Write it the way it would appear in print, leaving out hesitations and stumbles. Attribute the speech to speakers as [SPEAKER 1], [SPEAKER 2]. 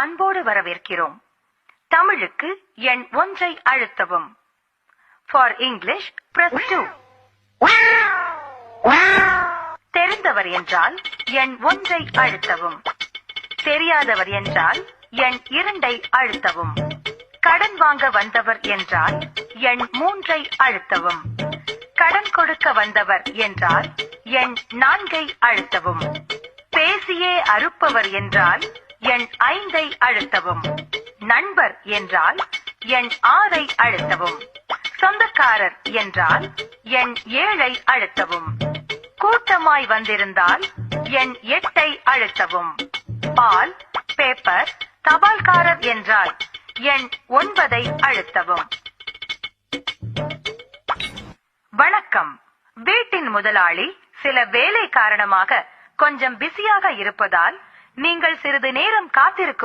[SPEAKER 1] அன்போடு வரவேற்கிறோம். தமிழுக்கு எண் 1 அழுத்தவும். For English, press 2. தெரிந்தவர் என்றால் எண் 1 அழுத்தவும். தெரியாதவர் என்றால் எண் 2 அழுத்தவும். கடன் வாங்க வந்தவர் என்றால் எண் 3 அழுத்தவும். கடன் கொடுக்க வந்தவர் என்றால் எண் 4 அழுத்தவும். பேசியே அறுப்பவர் என்றால் எண் 5 அழுத்தவும். நண்பர் என்றால் எண் 6 அழுத்தவும். சொந்தக்காரர் என்றால் எண் 7 அழுத்தவும். கூட்டமாய் வந்திருந்தால் எண் 8 அழுத்தவும். பால், பேப்பர், தபால்காரர் என்றால் எண் 9 அழுத்தவும். வணக்கம். வீட்டின் முதலாளி சில வேலை காரணமாக கொஞ்சம் பிஸியாக இருப்பதால் நீங்கள் சிறிது நேரம் காத்திருக்கும்